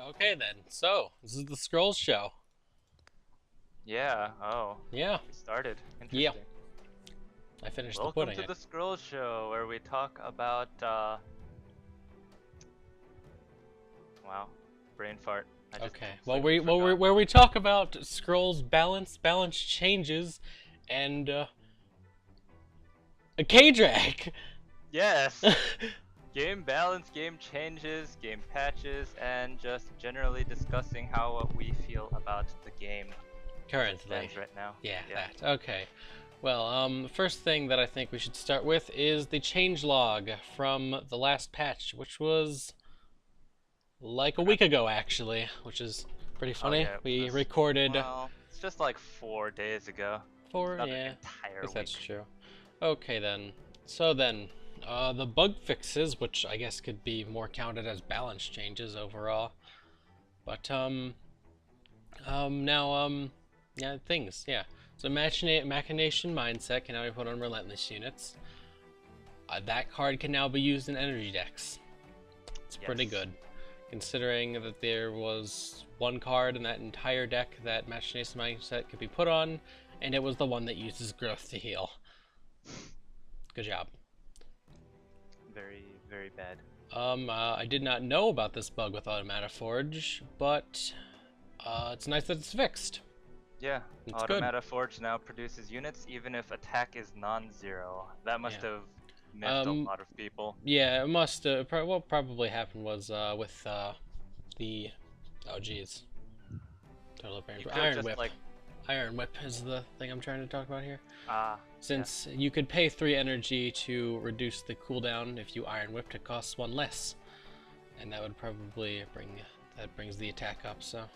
Okay then. So, this is the Scrolls show. Yeah, oh, Yeah. we started. Yeah. Interesting. I finished the Welcome pudding to it. the Scroll Show, where we talk about, wow, brain fart. I just Okay. Well, completely we well, forgot. where we talk about Scrolls balance changes, and a K-drag. Yes! Game balance, game changes, game patches, and just generally discussing how we feel about the game as it Currently. stands right now. Yeah, that. Okay. Well, the first thing that I think we should start with is the changelog from the last patch, which was like a week ago, actually, which is pretty Oh funny. yeah, it We was, recorded well, it's just like 4 days ago. It's four, not an yeah, entire guess that's week. true. Okay then. So then, the bug fixes, which I guess could be more counted as balance changes overall. But now yeah, things, yeah. So machination mindset can now be put on relentless units. That card can now be used in energy decks. It's pretty Yes. good, considering that there was one card in that entire deck that machination mindset could be put on, and it was the one that uses growth to heal. Good job. Very, very bad. I did not know about this bug with Automata Forge, but it's nice that it's fixed. Yeah, It's good. Automata Forge now produces units even if attack is non-zero. That must Yeah. have miffed a Um, lot of people. yeah, it must. What probably happened was with the oh geez, total brain. You could have Iron just Whip. like, Iron Whip is the thing I'm trying to talk about here. ah, Since you could pay 3 energy to reduce the cooldown if you Iron Whipped, it costs 1 less, and that would probably brings the attack up. So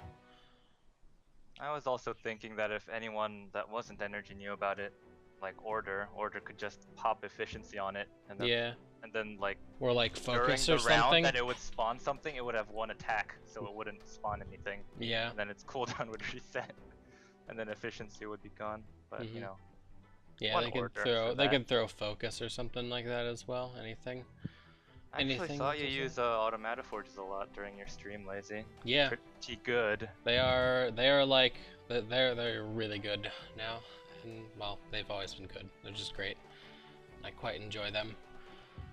I was also thinking that if anyone that wasn't energy knew about it, like Order could just pop efficiency on it, yeah, and then like or like during focus the or something. round that it would spawn something, it would have one attack, so it wouldn't spawn anything. Yeah. And then its cooldown would reset, and then efficiency would be gone. But you know, Yeah, one they could Order throw for they that. could throw focus or something like that as well. Anything. I actually Anything saw you to say? use Automata Forges a lot during your stream, Lazy. Yeah, Pretty good. they are like they're really good now, and well, they've always been good. They're just great. I quite enjoy them.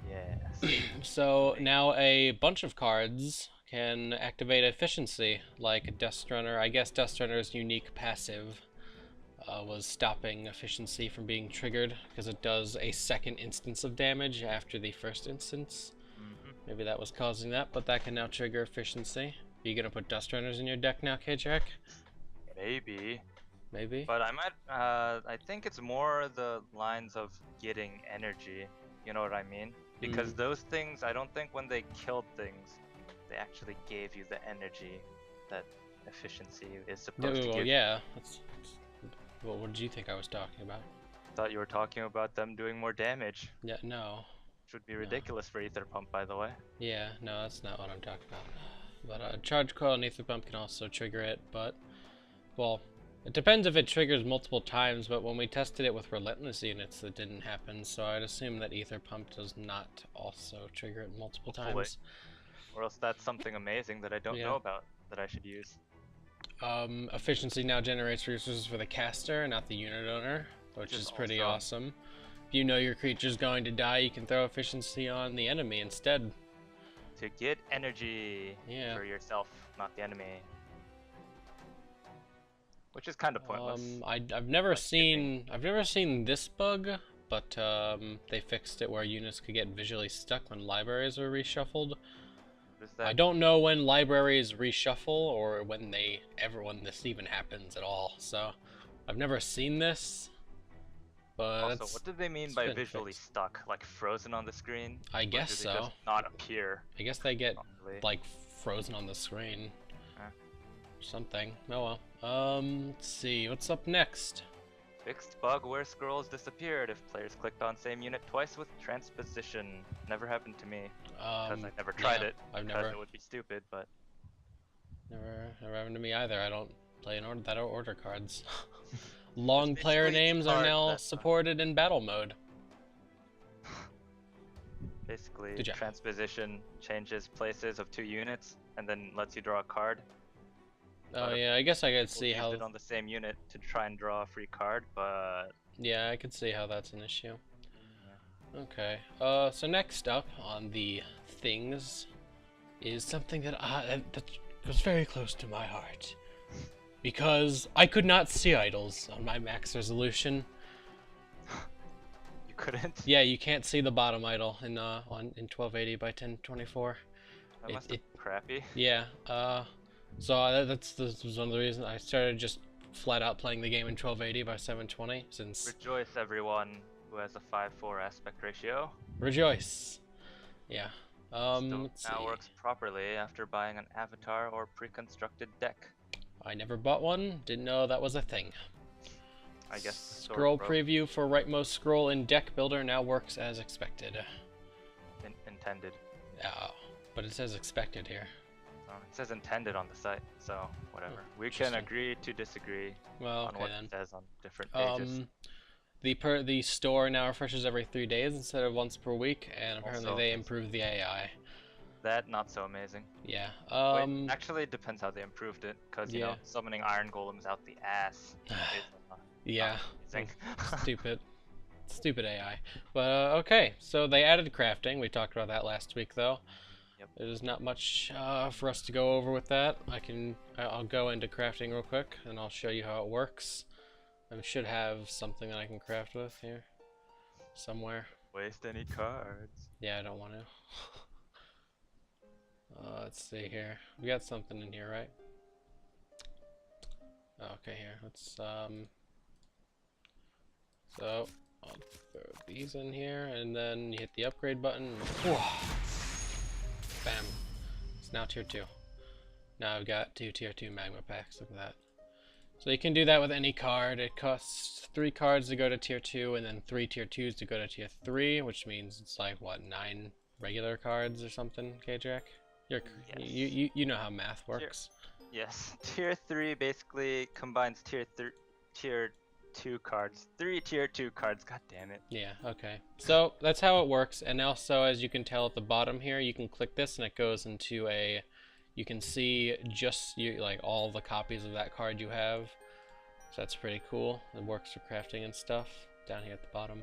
Yes. So now a bunch of cards can activate efficiency, like Dust Runner. I guess Dust Runner's unique passive was stopping efficiency from being triggered because it does a second instance of damage after the first instance. Maybe that was causing that, but that can now trigger efficiency. Are you gonna put Dust Runners in your deck now, K-Jack? Maybe. Maybe? But I might, I think it's more the lines of getting energy. You know what I mean? Because those things, I don't think when they killed things, they actually gave you the energy that efficiency is supposed to Well, give. yeah. Well, what did you think I was talking about? Thought you were talking about them doing more damage, Yeah, no. which would be ridiculous for Ether Pump, by the way. Yeah, no, that's not what I'm talking about. But Charge Coil and Ether Pump can also trigger it, but, well, it depends if it triggers multiple times, but when we tested it with Relentless units, that didn't happen, so I'd assume that Ether Pump does not also trigger it multiple Hopefully. times. Or else that's something amazing that I don't know about that I should use. Efficiency now generates resources for the caster, not the unit owner, which is pretty awesome. If you know your creature's going to die, you can throw efficiency on the enemy instead. To get energy for yourself, not the enemy. Which is kind of pointless. I've never seen this bug, but they fixed it where units could get visually stuck when libraries were reshuffled. I don't know when libraries reshuffle or when this even happens at all. So I've never seen this. But also, what do they mean by visually stuck? Like frozen on the screen? I guess so. Just not appear. I guess they get like frozen on the screen. Something. Oh well. Let's see. What's up next? Fixed bug where scrolls disappeared if players clicked on same unit twice with transposition. Never happened to me because I never tried it. It would be stupid, but never happened to me either. I don't play that are order cards. Long player names are now supported in battle mode. Basically, transposition changes places of 2 units, and then lets you draw a card. Oh But yeah, I guess I could people see used how. it on the same unit to try and draw a free card, but Yeah, I could see how that's an issue. yeah. Okay. So next up on the things is something that goes very close to my heart because I could not see idols on my max resolution. You couldn't. Yeah, you can't see the bottom idol in 1280 by 1024. That It, must have it been crappy. yeah. So this was one of the reasons I started just flat out playing the game in 1280 by 720 since Rejoice, everyone who has a 5:4 aspect ratio. rejoice. Yeah. Still Let's now see. works properly after buying an avatar or pre-constructed deck. I never bought one. Didn't know that was a thing. I guess the store Scroll broke. preview for rightmost scroll in deck builder now works as expected. Intended. Oh, but it says expected here. It says intended on the site, so whatever. Oh, We can interesting. agree to disagree Well, on okay what then. it says on different pages. The store now refreshes every 3 days instead of once per week, and apparently Also they amazing. improved the AI. That not so amazing. Yeah. Wait, actually, it depends how they improved it, because you yeah. know, summoning iron golems out the ass is Yeah. amazing. Stupid. Stupid AI. But okay, so they added crafting. We talked about that last week, though. Yep. There's not much for us to go over with that. I'll go into crafting real quick, and I'll show you how it works. I should have something that I can craft with here, somewhere. Waste any cards. Yeah, I don't want to. Let's see here. We got something in here, right? Okay, here. Let's So I'll throw these in here, and then you hit the upgrade button. Whoa. Bam. It's now tier 2. Now I've got 2 tier 2 magma packs. Look at that. So you can do that with any card. It costs 3 cards to go to tier 2, and then 3 tier 2s to go to tier 3, which means it's like, what, 9 regular cards or something, K-Jack? Yes. You know how math works. Yes, tier 3 basically combines tier 2 cards. 3 tier 2 cards, god damn it. Yeah, okay. So that's how it works, and also as you can tell at the bottom here, you can click this and it goes into a, you can see just like all the copies of that card you have. So that's pretty cool. It works for crafting and stuff down here at the bottom.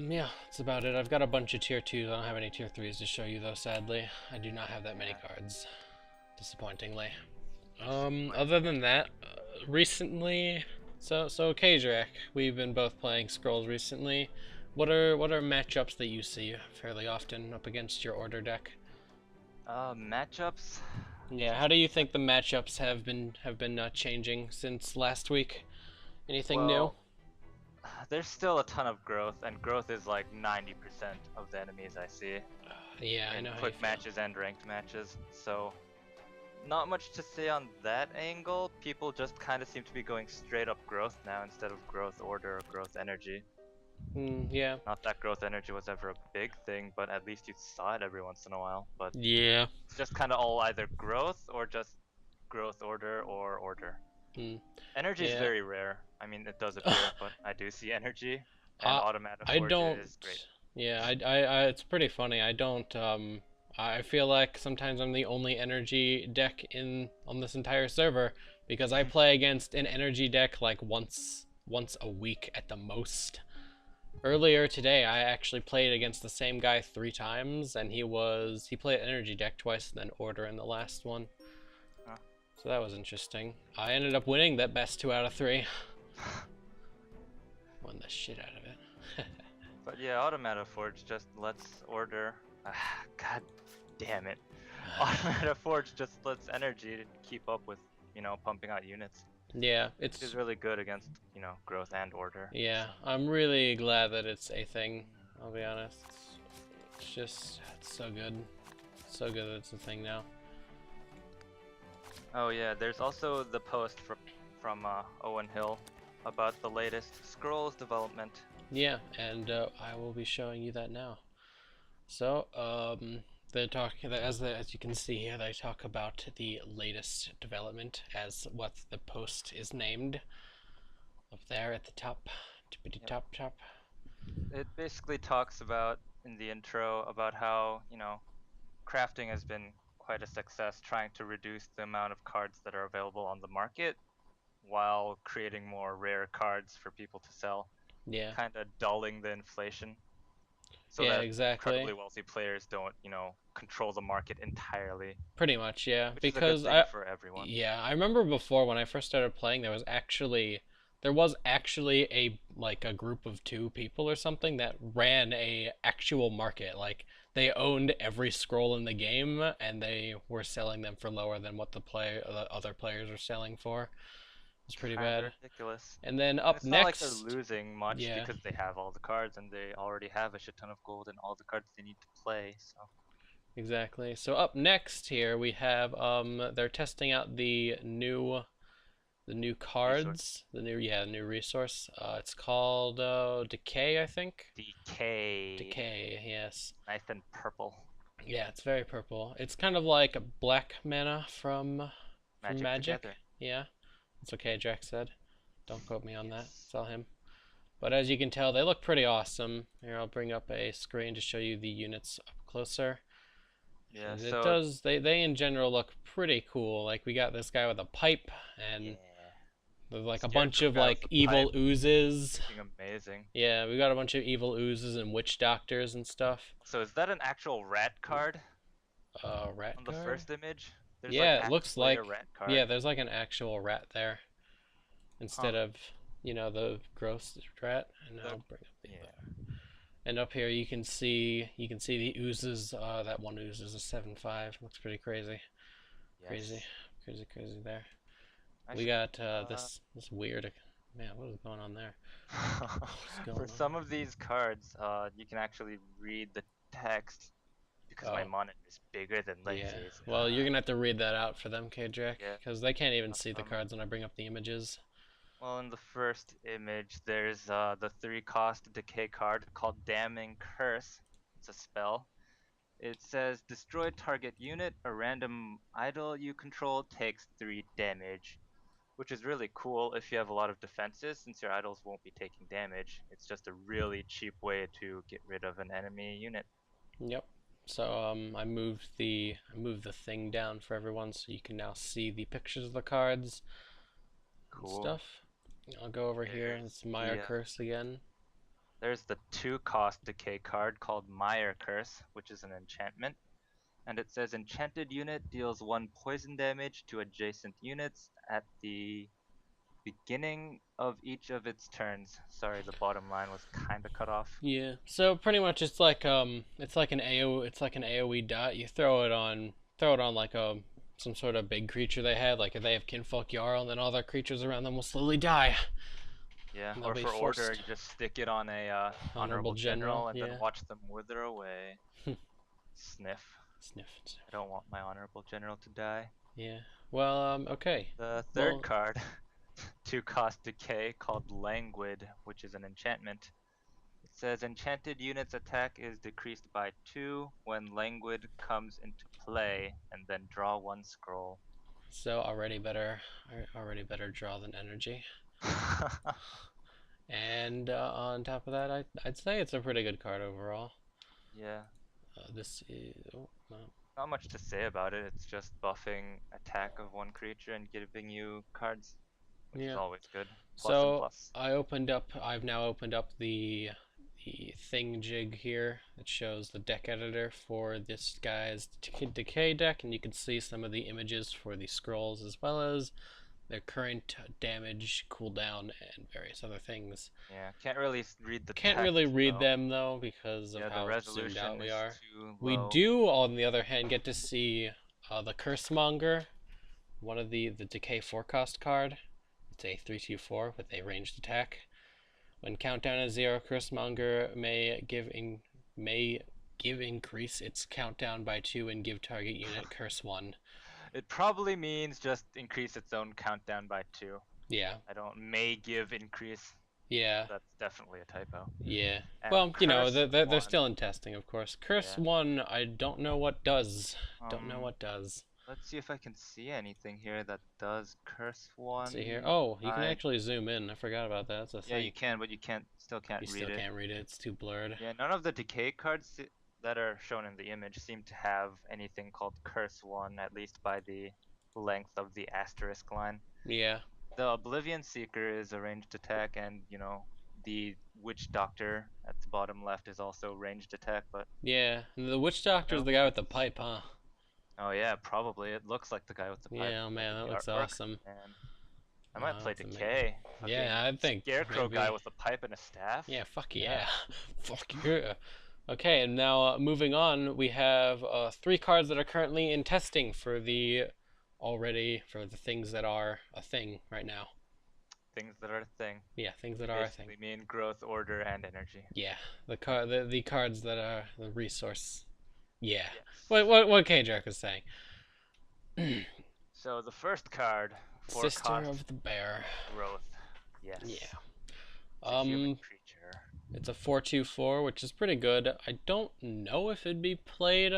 Yeah, that's about it. I've got a bunch of tier 2s. I don't have any tier 3s to show you though, sadly. I do not have that many cards, disappointingly. Other than that, recently, so Kajrak, we've been both playing Scrolls recently. What are matchups that you see fairly often up against your order deck? Matchups? Yeah, how do you think the matchups have been changing since last week? Anything new? There's still a ton of growth, and growth is like 90% of the enemies I see. Yeah, I know how you quick feel. matches and ranked matches, so not much to say on that angle. People just kind of seem to be going straight up growth now instead of growth order or growth energy. Yeah. Not that growth energy was ever a big thing, but at least you saw it every once in a while. But Yeah. it's just kind of all either growth or just growth order or order. Energy is very rare. I mean, it does appear, but I do see energy, and Automata Forge is great. Yeah, it's pretty funny. I don't, I feel like sometimes I'm the only energy deck on this entire server because I play against an energy deck like once a week at the most. Earlier today, I actually played against the same guy 3 times, and he played energy deck twice and then order in the last one. Huh. So that was interesting. I ended up winning that best 2 out of 3. Won the shit out of it. But yeah, Automata Forge just lets order. God damn it. Automata Forge just lets energy keep up with, you know, pumping out units. Yeah, it's really good against, you know, growth and order. Yeah, I'm really glad that it's a thing, I'll be honest. It's so good. So good that it's a thing now. Oh yeah, there's also the post from Owen Hill about the latest Scrolls development. Yeah, and I will be showing you that now. So, they're talking, as you can see here, they talk about the latest development as what the post is named. Up there at the top, tippity top. It basically talks about, in the intro, about how, you know, crafting has been quite a success, trying to reduce the amount of cards that are available on the market while creating more rare cards for people to sell, Yeah. kind of dulling the inflation so Yeah, that incredibly exactly. wealthy players don't, control the market entirely, Pretty much, yeah. which is a good Because thing for everyone. yeah, I remember before when I first started playing, there was actually a like a group of two people or something that ran a actual market. Like they owned every scroll in the game and they were selling them for lower than what the other players are selling for. It was pretty Kind of bad. ridiculous. And then And up it's not like they're next, losing much yeah, because they have all the cards and they already have a shit ton of gold and all the cards they need to play. So exactly. So up next here we have they're testing out the new resource cards, the new resource. It's called Decay, I think. decay, Decay, yes. nice and purple. Yeah, it's very purple. It's kind of like a black mana from Magic Magic. together. Yeah, it's okay. Jack said. Don't quote me on that. Yes. It's all him. But as you can tell, they look pretty awesome. Here, I'll bring up a screen to show you the units up closer. Yeah. And it So does. They in general look pretty cool. Like we got this guy with a pipe, and yeah, there's like a bunch scarecrow of guy with like the pipe evil oozes. looking amazing. Yeah, we got a bunch of evil oozes and witch doctors and stuff. So is that an actual rat card Rat on the card? first image? There's like Yeah, it looks actually a like. rat Yeah, card. there's like an actual rat there Huh. instead of, the gross rat. And The I'll bring up the yeah. other. And up here you can see the oozes. That one ooze is a 7/5. Looks pretty crazy. Crazy. Yes. Crazy, crazy there. I We should got uh this weird. Man, what is going on there? What's for going some on? of these cards, you can actually read the text because my Oh, monitor is bigger than yeah. Lazy's. Well, you're gonna have to read that out for them, K-Jack, Yeah. because they can't even see the Um, cards when I bring up the images. well, in the first image, there's the 3-cost decay card called Damning Curse. It's a spell. It says destroy target unit. A random idol you control takes 3 damage, which is really cool if you have a lot of defenses, since your idols won't be taking damage. It's just a really cheap way to get rid of an enemy unit. Yep. So I moved the thing down for everyone so you can now see the pictures of the cards and Cool. stuff. I'll go over here. There's It's Maya the Curse again. there's the 2-cost decay card called Mire Curse, which is an enchantment. And it says enchanted unit deals 1 poison damage to adjacent units at the beginning of each of its turns. Sorry, the bottom line was kind of cut off. Yeah. So pretty much it's like an AoE dot. You throw it on like some sort of big creature they had, like if they have Kinfolk Jarl, and then all their creatures around them will slowly die. Yeah, And they'll or be for order, forced. you just stick it on a Honorable honorable General, general and then yeah. watch them wither away. Sniff. Sniff, sniff. I don't want my honorable general to die. Yeah. Well, okay. The third Well, card, 2-cost decay called Languid, which is an enchantment. It says enchanted unit's attack is decreased by 2 when Languid comes into play, and then draw 1 scroll. so already better draw than energy. And on top of that, I'd say it's a pretty good card overall. Yeah, This is no. not much to say about it. It's just buffing attack of one creature and giving you cards, which is Yeah. always good. Plus and So plus. I've now opened up the thing jig here. It shows the deck editor for this guy's decay deck, and you can see some of the images for the scrolls as well as their current damage, cooldown, and various other things. Yeah, can't really read the Can't text really read though. them though because of Yeah, the how zoomed out resolution we is are. too We low. do, on the other hand, get to see the Cursemonger, one of the decay forecast card. It's a 3/4 with a ranged attack. When countdown is 0, Cursemonger may give increase its countdown by 2 and give target unit curse 1. It probably means just increase its own countdown by 2. Yeah, I don't may give increase. yeah, That's definitely a typo. yeah. And Well, curse they're 1. still in testing, of course. Curse Yeah. 1, I don't know what does. Don't know Um, what does. let's see if I can see anything here that does curse Let's see here. 1. Oh, you can I actually zoom in. I forgot about that. That's a Yeah, you thing. can, but you still can't You read still it. can't read it. It's too blurred. Yeah, none of the decay cards that are shown in the image seem to have anything called Curse 1, at least by the length of the asterisk line. Yeah. The Oblivion Seeker is a ranged attack, and the Witch Doctor at the bottom left is also ranged attack. But Yeah. And the Witch Doctor's no, the guy with the pipe, huh? oh yeah, probably it looks like the guy with the pipe. Yeah, oh Look man, at that the looks artwork, awesome. and I might Oh, play that's amazing. Decay. Yeah, Fucking I think scarecrow guy maybe. with a pipe and a staff. Yeah, fuck Yeah. yeah. Fuck yeah. Okay, and now moving on, we have three cards that are currently in testing for the things that are a thing right now. Things that are a thing. Yeah, things that are a thing. Basically mean growth, order, and energy. Yeah, the cards that are the resource. Yeah. Yes. What K Jerk is saying. So the first card, for Sister cost of the Bear. growth. Yes. Yeah. It's a human creature. It's a 4/2/4, which is pretty good. I don't know if it'd be played.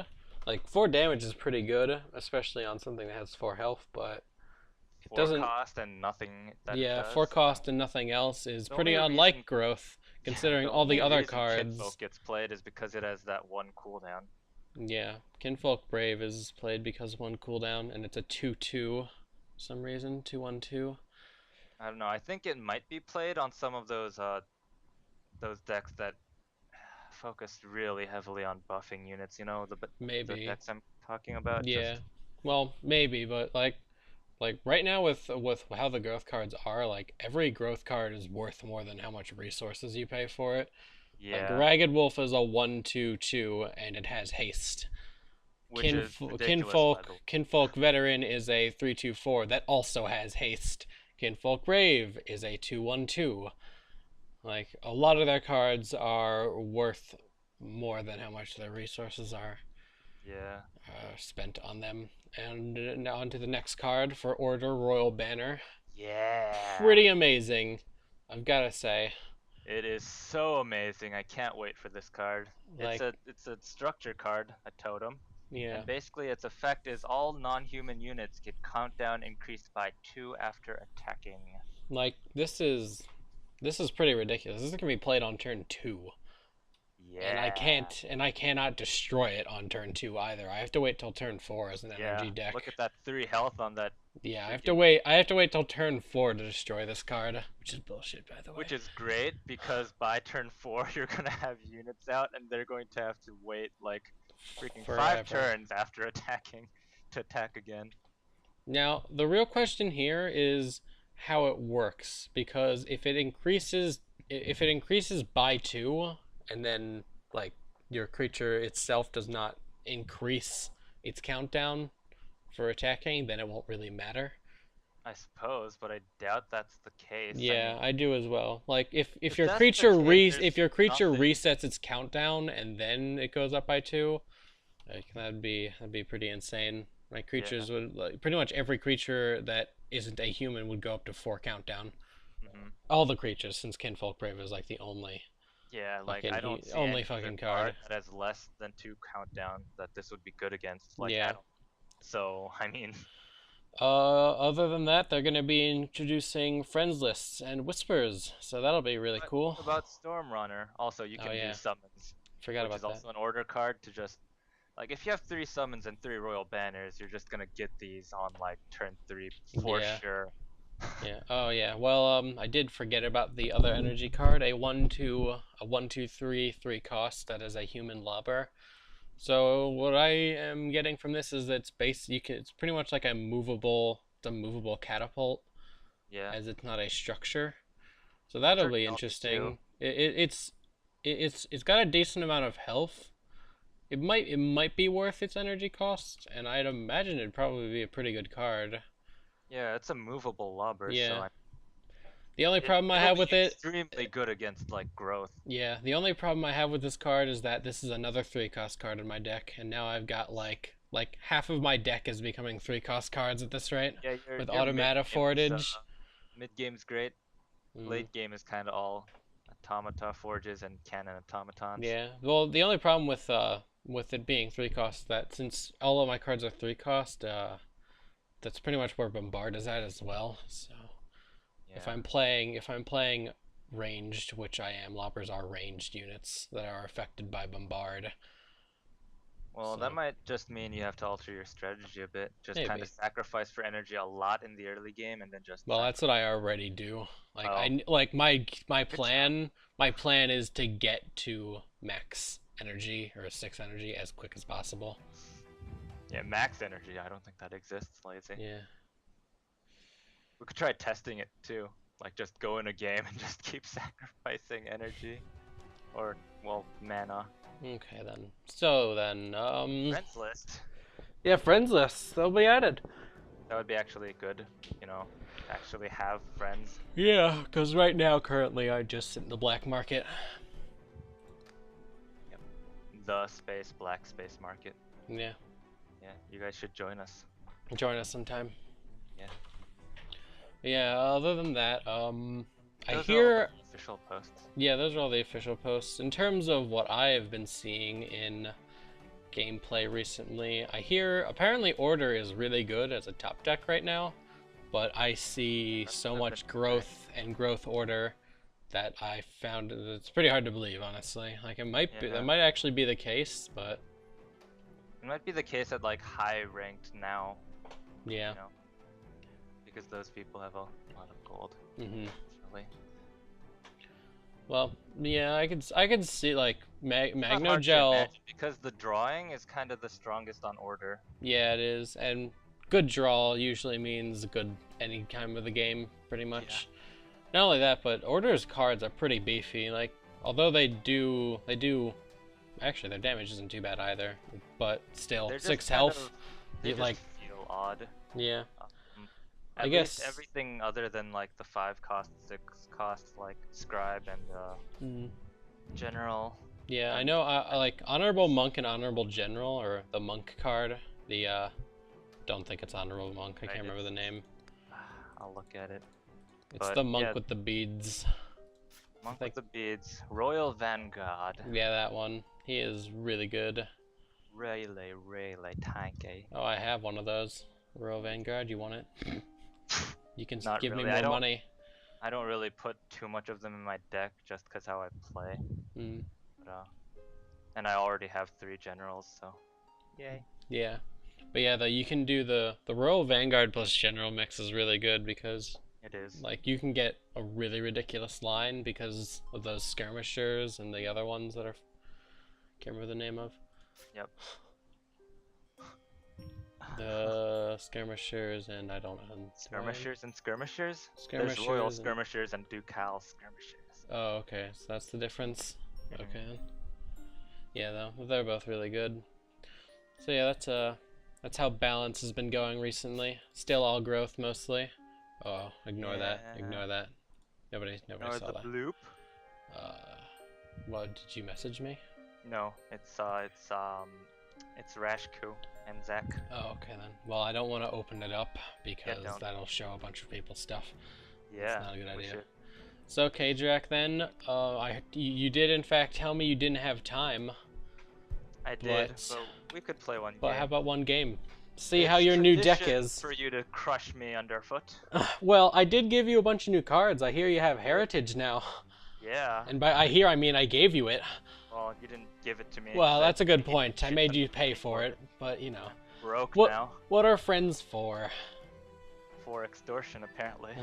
Like 4 damage is pretty good, especially on something that has 4 health, but it Four doesn't. cost and nothing that it Yeah, does. 4 cost and nothing else is The pretty only unlike reason- growth, considering the all the only other reason cards. Kinfolk gets played is because it has that one cooldown. Yeah, Kinfolk Brave is played because 1 cooldown, and it's a 2/2 for some reason, 2/1/2. I don't know. I think it might be played on some of those decks that focused really heavily on buffing units. The Maybe. decks I'm talking about. Yeah. Just Well, maybe, but like right now with how the growth cards are, like every growth card is worth more than how much resources you pay for it. Like yeah, Ragged Wolf is a 1/2/2 and it has haste. which is ridiculous. By the way. Kinfolk Veteran is a 3/2/4 that also has haste. Kinfolk Brave is a 2/1/2. Like a lot of their cards are worth more than how much their resources are Yeah. spent on them. And now on to the next card for Order Royal Banner. Yeah. Pretty amazing, I've gotta say. It is so amazing. I can't wait for this card. Like, It's a structure card, a totem. yeah, And basically its effect is all non-human units get countdown increased by 2 after attacking. like this is pretty ridiculous. This is gonna be played on turn 2. Yeah. And I cannot destroy it on turn 2 either. I have to wait till turn 4 as an energy deck. Look at that 3 health on that. Yeah, I have to wait till turn 4 to destroy this card, which is bullshit, by the way. Which is great because by turn 4 you're gonna have units out and they're going to have to wait like freaking Forever. 5 turns after attacking to attack again. Now, the real question here is how it works, because if it increases by 2 and then like your creature itself does not increase its countdown for attacking, then it won't really matter. I suppose, but I doubt that's the case. Yeah, I do as well. Like if If your that's the creature case, there's if your creature nothing- resets its countdown and then it goes up by 2, like that'd be pretty insane. Like creatures would like, pretty much every creature that isn't a human would go up to 4 countdown. Mhm. All the creatures, since Kinfolk Brave is like the only. Yeah, like Fucking I don't see only any other fucking card. that has less than 2 countdown that this would be good against. Like Yeah. at all. So I mean, Other than that, they're gonna be introducing friends lists and whispers, so that'll be really what cool. about Stormrunner? Also, you can yeah. do summons, Forgot which about is that. also an order card to just like if you have 3 summons and 3 royal banners, you're just gonna get these on like turn 3 for Yeah. sure. Yeah. Oh yeah. Well, I did forget about the other energy card, a 1/2/3 3 cost that is a human lobber. So what I am getting from this is that it's pretty much like a movable catapult, Yeah. as it's not a structure. So that'll Turn be health interesting. It's got a decent amount of health. It might be worth its energy cost, and I'd imagine it'd probably be a pretty good card. Yeah, it's a movable lobber, Yeah. so The only problem I it'll have be with it, extremely good against like growth. yeah, the only problem I have with this card is that this is another 3 cost card in my deck, and now I've got like half of my deck is becoming 3 cost cards at this rate. Yeah, With your Automata mid-game is, Fortage. Mid game's great. Mm. Late game is kind of all automata forges and cannon automatons. Yeah. Well, the only problem with it being 3 cost is that since all of my cards are 3 cost, that's pretty much where Bombard is at as well. So Yeah. if I'm playing ranged, which I am, loppers are ranged units that are affected by Bombard. Well, So that might just mean you have to alter your strategy a bit. Just kind of maybe. sacrifice for energy a lot in the early game, and then just Well, that's what I already do. Like Oh, my good job. plan is to get to max energy or 6 energy as quick as possible. Yeah, max energy. I don't think that exists, lazy. Yeah. We could try testing it too. Like just go in a game and just keep sacrificing energy. Or, well, mana. Okay then. So then, Friends list. yeah, friends lists, they'll be added. That would be actually good, you know, to actually have friends. Yeah, because right now, currently, I just sit in the black market. Yep. The space, black space market. Yeah, Yeah, you guys should join us. join us sometime. Yeah. Yeah, other than that, I Those are all hear, the official posts. yeah, those are all the official posts. In terms of what I have been seeing in gameplay recently, I hear apparently Order is really good as a top deck right now, but I see so much growth and growth Order that I found it's pretty hard to believe, honestly. Like it might be, that Yeah. might actually be the case, but It might be the case at like high ranked now, yeah. you know, because those people have a lot of gold. Mhm. Really. Well, yeah, I could see like It's not Magno hard to Gel. imagine because the drawing is kind of the strongest on Order. Yeah, it is, and good draw usually means good any time of the game, pretty much. Not only that, but Order's cards are pretty beefy. Like, although they do. Actually, their damage isn't too bad either, but still, They're just 6 kind health. of, they just Like, feel odd. yeah, Um, I at guess. least everything other than like the 5 cost, 6 cost, like Scribe and Mm, General. yeah, I And know. I like Honorable Monk and Honorable General, or the Monk card. The don't think it's Honorable Monk. I Right, can't remember the name. I'll look at it. It's But the monk yeah, with the beads. Monk Like, with the Beads, Royal Vanguard, yeah, that one. He is really good. really tanky. Oh, I have one of those. Royal Vanguard, you want it? You can Not give me really. more money. I don't really put too much of them in my deck just because how I play. Mm, But, and I already have 3 generals, so yay. yeah. But yeah, you can do the Royal Vanguard plus General mix is really good because It is. like you can get a really ridiculous line because of those skirmishers and the other ones that are can't remember the name of. Yep. The skirmishers and I don't know. Skirmishers and skirmishers? There's Skirmishers Royal and- Skirmishers and Ducal Skirmishers. Oh, okay. So that's the difference. Mhm. Okay. Yeah, though they're both really good. So yeah, that's how balance has been going recently. Still all growth mostly. Oh, ignore that. Yeah. Ignore that. Nobody Or saw the that. bloop? What did you message me? No, it's Rashku and Zach. Oh, okay then. Well, I don't want to open it up because don't. that'll show a bunch of people's stuff. Yeah, not a good we idea. should. So, K-Drac, then, you did in fact tell me you didn't have time. I did, But- but we could play one But game. how about one game? See It's how your new deck tradition is. for you to crush me underfoot. Well, I did give you a bunch of new cards. I hear you have Heritage now. Yeah. And by I hear, I mean I gave you it. Well, you didn't give it to me. Well, 'cause I that's a good paid point. I shit made ton you of pay money for it, but you know. Broke What now what are friends for? for extortion apparently.